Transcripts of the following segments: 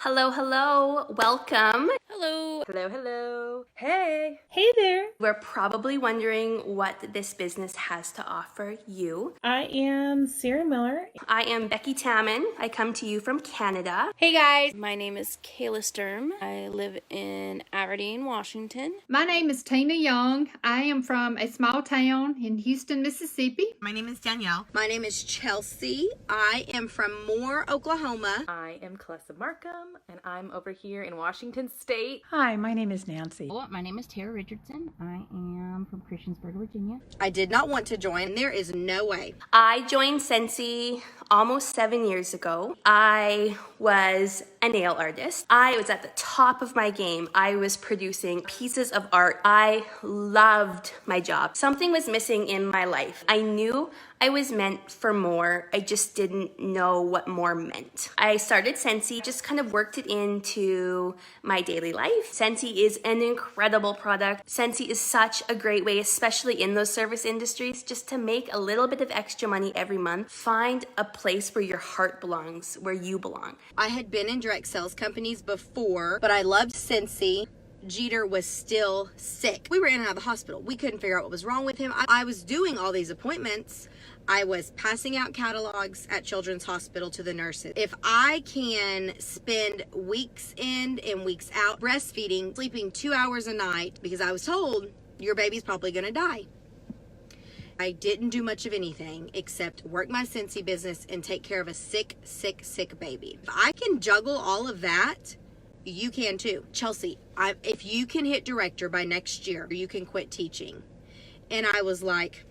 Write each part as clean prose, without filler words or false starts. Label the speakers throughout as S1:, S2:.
S1: Hello, hello, welcome.
S2: Hello.
S3: Hello, hello. Hey.
S2: Hey there.
S1: We're probably wondering what this business has to offer you.
S2: I am Sarah Miller.
S1: I am Becky Tamman. I come to you from Canada.
S4: Hey guys,
S2: My name is Kayla Sturm. I live in Aberdeen, Washington.
S5: My name is Tina Young. I am from a small town in Houston, Mississippi.
S6: My name is Danielle.
S4: my name is Chelsea. I am from Moore, Oklahoma.
S3: I am Calissa Markham, and I'm over here in Washington State.
S7: Hi, my name is Nancy.
S8: Hello, my name is Tara Richardson. I am from Christiansburg, Virginia.
S4: I did not want to join. There is no way.
S1: I joined Scentsy almost 7 years ago. I was a nail artist. I was at the top of my game. I was producing pieces of art. I loved my job. Something was missing in my life. I knew I was meant for more. I just didn't know what more meant. I started Scentsy, just kind of worked it into my daily life. Scentsy is an incredible product. Scentsy is such a great way, especially in those service industries, just to make a little bit of extra money every month. Find a place where your heart belongs, where you belong.
S4: I had been in direct sales companies before, but I loved Scentsy. Jeter was still sick. We were in and out of the hospital. We couldn't figure out what was wrong with him. I was doing all these appointments. I was passing out catalogs at Children's Hospital to the nurses. If I can spend weeks in and weeks out breastfeeding, sleeping 2 hours a night, because I was told your baby's probably gonna die. I didn't do much of anything except work my Scentsy business and take care of a sick baby. If I can juggle all of that, you can too. Chelsea, if you can hit director by next year, you can quit teaching. And I was like,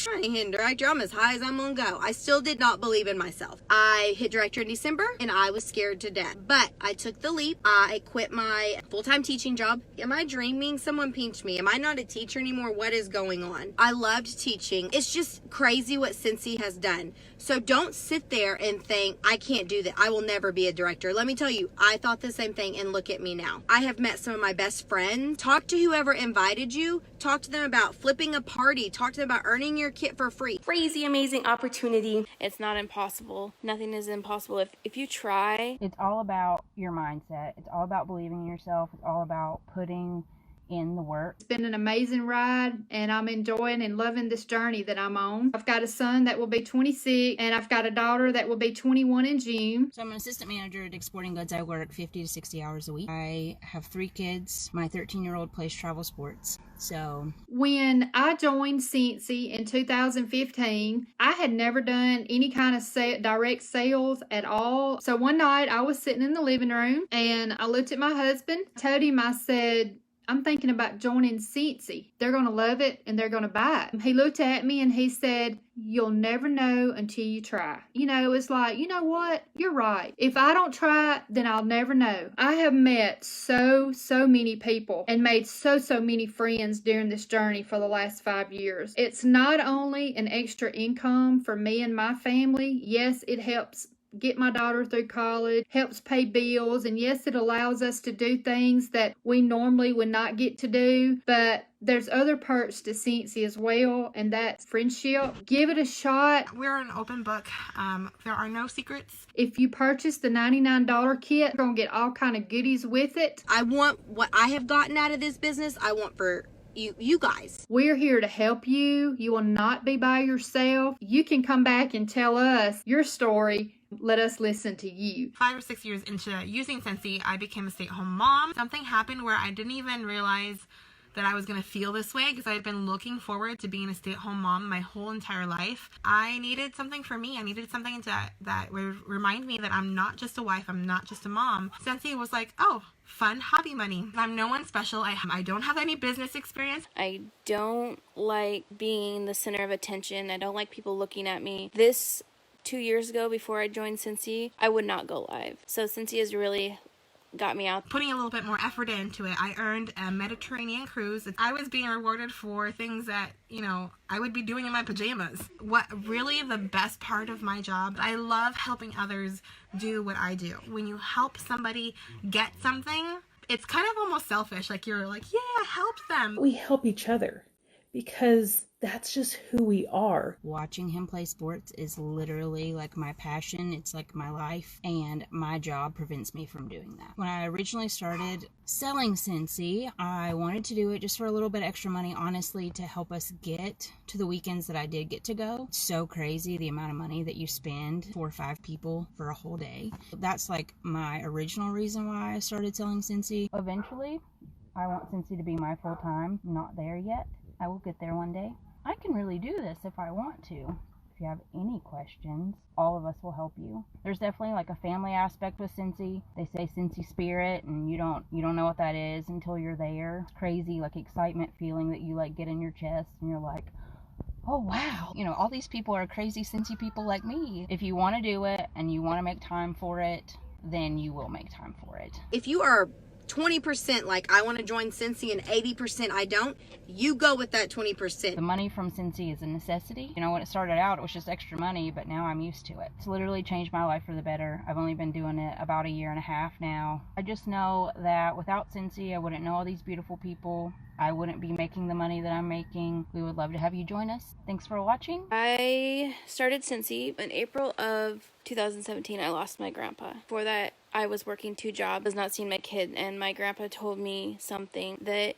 S4: I ain't hitting director. I'm as high as I'm gonna go. I still did not believe in myself. I hit director in December and I was scared to death. But I took the leap. I quit my full-time teaching job. Am I dreaming? Someone pinched me. Am I not a teacher anymore? What is going on? I loved teaching. It's just crazy what Scentsy has done. So don't sit there and think, I can't do that. I will never be a director. Let me tell you, I thought the same thing and look at me now. I have met some of my best friends. Talk to whoever invited you. Talk to them about flipping a party. Talk to them about earning your kit for free.
S1: Crazy, amazing opportunity.
S2: It's not impossible. Nothing is impossible. If you try.
S8: It's all about your mindset. It's all about believing in yourself. It's all about putting in the work.
S5: It's been an amazing ride, and I'm enjoying and loving this journey that I'm on. I've got a son that will be 26, and I've got a daughter that will be 21 in June.
S8: So I'm an assistant manager at Exporting Goods. I work 50 to 60 hours a week. I have 3 kids. My 13-year-old plays travel sports. So
S5: When I joined Scentsy in 2015, I had never done any kind of direct sales at all. So one night I was sitting in the living room and I looked at my husband, told him, I said, I'm thinking about joining Scentsy. They're going to love it and they're going to buy it. He looked at me and he said, you'll never know until you try. You know, it's like, you know what? You're right. If I don't try, then I'll never know. I have met so many people and made so many friends during this journey for the last 5 years. It's not only an extra income for me and my family. Yes, it helps get my daughter through college, helps pay bills, and yes, it allows us to do things that we normally would not get to do, but there's other perks to Scentsy as well, and that's friendship. Give it a shot.
S6: We're an open book. There are no secrets.
S5: If you purchase the $99 kit, you're going to get all kind of goodies with it.
S4: I want what I have gotten out of this business, I want for you guys.
S5: We're here to help you. You will not be by yourself. You can come back and tell us your story. Let us listen to you.
S6: 5 or 6 years into using Scentsy, I became a stay-at-home mom. Something happened where I didn't even realize that I was going to feel this way because I had been looking forward to being a stay-at-home mom my whole entire life. I needed something for me. I needed something that would remind me that I'm not just a wife. I'm not just a mom. Scentsy was like, oh, fun hobby money. I'm no one special. I don't have any business experience.
S2: I don't like being the center of attention. I don't like people looking at me. This 2 years ago, before I joined Scentsy, I would not go live. So Scentsy has really got me out.
S6: Putting a little bit more effort into it, I earned a Mediterranean cruise. I was being rewarded for things that, I would be doing in my pajamas. What really the best part of my job, I love helping others do what I do. When you help somebody get something, it's kind of almost selfish. Like you're like, yeah, help them.
S7: We help each other because that's just who we are.
S8: Watching him play sports is literally like my passion. It's like my life, and my job prevents me from doing that. When I originally started selling Scentsy, I wanted to do it just for a little bit extra money, honestly, to help us get to the weekends that I did get to go. It's so crazy the amount of money that you spend 4 or 5 people for a whole day. That's like my original reason why I started selling Scentsy. Eventually, I want Scentsy to be my full-time. I'm not there yet. I will get there one day. I can really do this if I want to. If you have any questions, all of us will help you. There's definitely like a family aspect with Scentsy. They say Scentsy spirit, and you don't know what that is until you're there. It's crazy, like excitement feeling that you like get in your chest, and you're like, oh wow, all these people are crazy Scentsy people like me. If you want to do it and you want to make time for it, then you will make time for it.
S4: If you are 20% like I want to join Scentsy and 80% I don't, you go with that 20%.
S8: The money from Scentsy is a necessity. When it started out, it was just extra money, but now I'm used to it. It's literally changed my life for the better. I've only been doing it about 1.5 years now. I just know that without Scentsy, I wouldn't know all these beautiful people. I wouldn't be making the money that I'm making. We would love to have you join us. Thanks for watching.
S2: I started Scentsy in April of 2017. I lost my grandpa. Before that, I was working 2 jobs, I was not seeing my kid, and my grandpa told me something that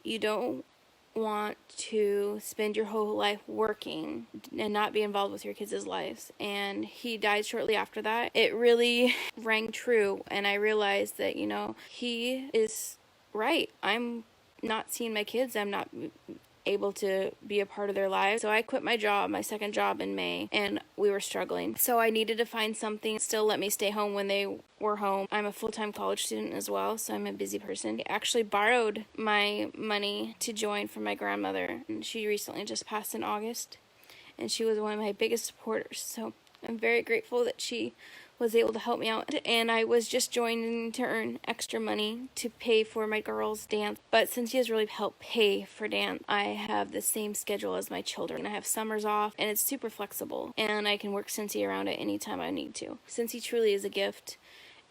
S2: you don't want to spend your whole life working and not be involved with your kids' lives. And he died shortly after that. It really rang true, and I realized that, he is right. I'm not seeing my kids. I'm not able to be a part of their lives. So I quit my job, my second job in May, and we were struggling. So I needed to find something still let me stay home when they were home. I'm a full-time college student as well, so I'm a busy person. I actually borrowed my money to join from my grandmother, and she recently just passed in August, and she was one of my biggest supporters. So I'm very grateful that she was able to help me out, and I was just joining to earn extra money to pay for my girls' dance. But since he has really helped pay for dance, I have the same schedule as my children. I have summers off, and it's super flexible, and I can work Scentsy around it anytime I need to. Scentsy truly is a gift,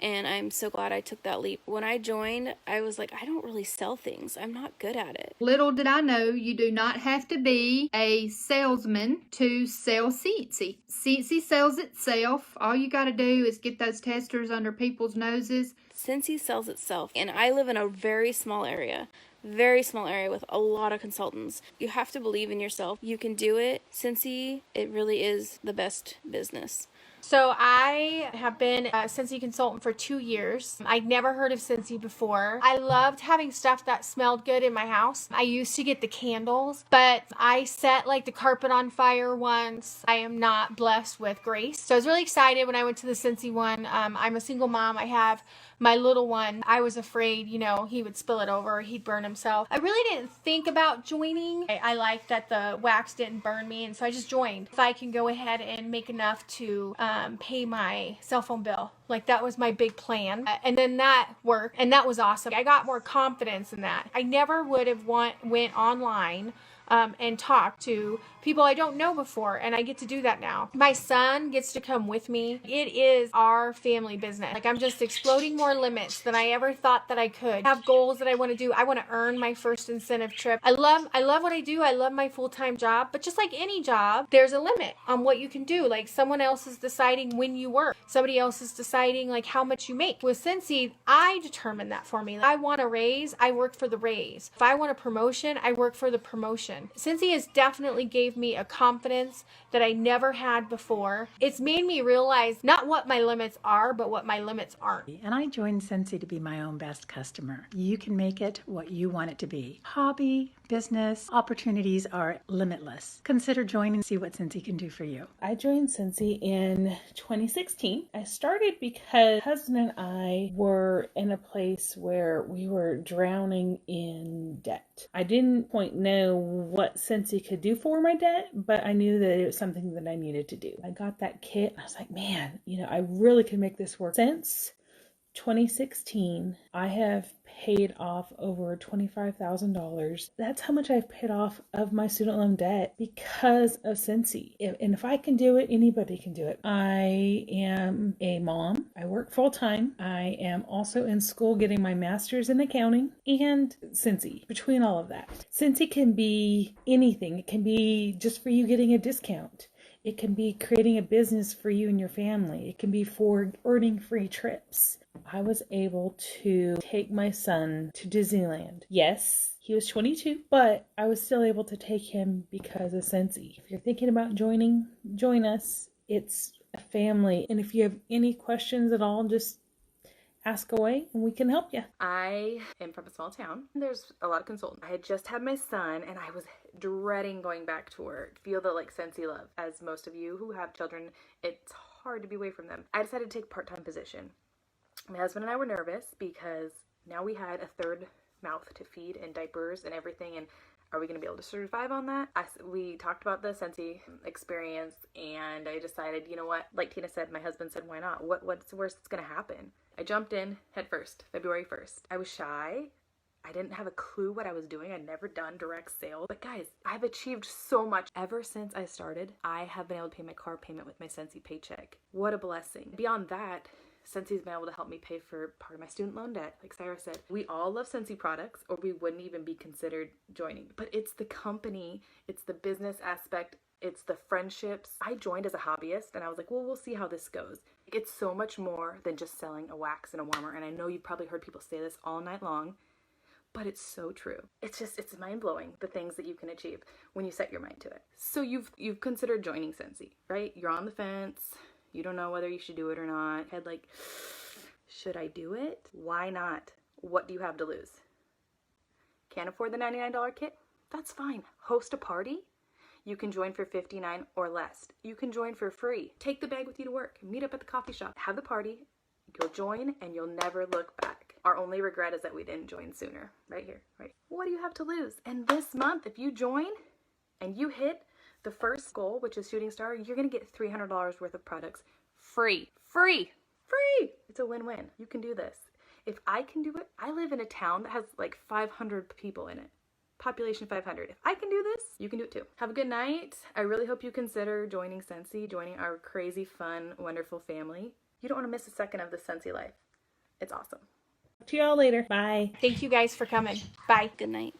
S2: and I'm so glad I took that leap. When I joined, I was like, I don't really sell things. I'm not good at it.
S5: Little did I know you do not have to be a salesman to sell Scentsy. Scentsy sells itself. All you got to do is get those testers under people's noses.
S2: Scentsy sells itself, and I live in a very small area with a lot of consultants. You have to believe in yourself. You can do it. Scentsy, it really is the best business.
S9: So I have been a Scentsy Consultant for 2 years. I'd never heard of Scentsy before. I loved having stuff that smelled good in my house. I used to get the candles, but I set like the carpet on fire once. I am not blessed with grace. So I was really excited when I went to the Scentsy one. I'm a single mom. I have my little one. I was afraid, he would spill it over, he'd burn himself. I really didn't think about joining. I liked that the wax didn't burn me, and so I just joined. If I can go ahead and make enough to pay my cell phone bill. Like, that was my big plan. And then that worked, and that was awesome. I got more confidence in that. I never would have went online and talked to people I don't know before, and I get to do that now. My son gets to come with me. It is our family business. Like, I'm just exploding more limits than I ever thought that I could. I have goals that I want to do. I want to earn my first incentive trip. I love what I do. I love my full-time job, but just like any job, there's a limit on what you can do. Like, someone else is deciding when you work. Somebody else is deciding like how much you make. With Scentsy, I determine that for me. If I want a raise, I work for the raise. If I want a promotion, I work for the promotion. Scentsy has definitely gave me a confidence that I never had before. It's made me realize not what my limits are, but what my limits aren't.
S10: And I joined Scentsy to be my own best customer. You can make it what you want it to be. Hobby, business, opportunities are limitless. Consider joining and see what Scentsy can do for you.
S7: I joined Scentsy in 2016. I started because my husband and I were in a place where we were drowning in debt. I didn't quite know what Scentsy could do for my debt, but I knew that it was something that I needed to do. I got that kit. I was like, man, I really can make this work. Since 2016, I have paid off over $25,000. That's how much I've paid off of my student loan debt because of Scentsy. And if I can do it, anybody can do it. I am a mom. I work full time. I am also in school getting my master's in accounting and Scentsy. Between all of that, Scentsy can be anything. It can be just for you getting a discount. It can be creating a business for you and your family. It can be for earning free trips. I was able to take my son to Disneyland. Yes, he was 22, but I was still able to take him because of Scentsy. If you're thinking about joining, join us. It's a family. And if you have any questions at all, just ask away and we can help you.
S3: I am from a small town. There's a lot of consultants. I had just had my son and I was dreading going back to work. Feel the Scentsy love. As most of you who have children, it's hard to be away from them. I decided to take a part-time position. My husband and I were nervous because now we had a third mouth to feed and diapers and everything, and are we going to be able to survive on that? We talked about the Scentsy experience, and I decided, you know what, like Tina said, my husband said, why not? What's the worst that's going to happen? I jumped in head first, February 1st. I was shy. I didn't have a clue what I was doing. I'd never done direct sales. But guys, I've achieved so much. Ever since I started, I have been able to pay my car payment with my Scentsy paycheck. What a blessing. Beyond that, Scentsy's been able to help me pay for part of my student loan debt. Like Sarah said, we all love Scentsy products or we wouldn't even be considered joining. But it's the company, it's the business aspect, it's the friendships. I joined as a hobbyist and I was like, well, we'll see how this goes. It's so much more than just selling a wax and a warmer. And I know you've probably heard people say this all night long, but it's so true. It's mind-blowing, the things that you can achieve when you set your mind to it. So you've considered joining Scentsy, right? You're on the fence. You don't know whether you should do it or not. Head like, should I do it? Why not? What do you have to lose? Can't afford the $99 kit? That's fine. Host a party? You can join for $59 or less. You can join for free. Take the bag with you to work. Meet up at the coffee shop. Have the party. You'll join and you'll never look back. Our only regret is that we didn't join sooner. Right here, right? What do you have to lose? And this month, if you join and you hit the first goal, which is Shooting Star, you're going to get $300 worth of products free. Free! Free! It's a win-win. You can do this. If I can do it, I live in a town that has like 500 people in it. Population 500. If I can do this, you can do it too. Have a good night. I really hope you consider joining Scentsy, joining our crazy, fun, wonderful family. You don't want to miss a second of the Scentsy life. It's awesome.
S7: Talk to y'all later. Bye.
S9: Thank you guys for coming. Bye.
S2: Good night.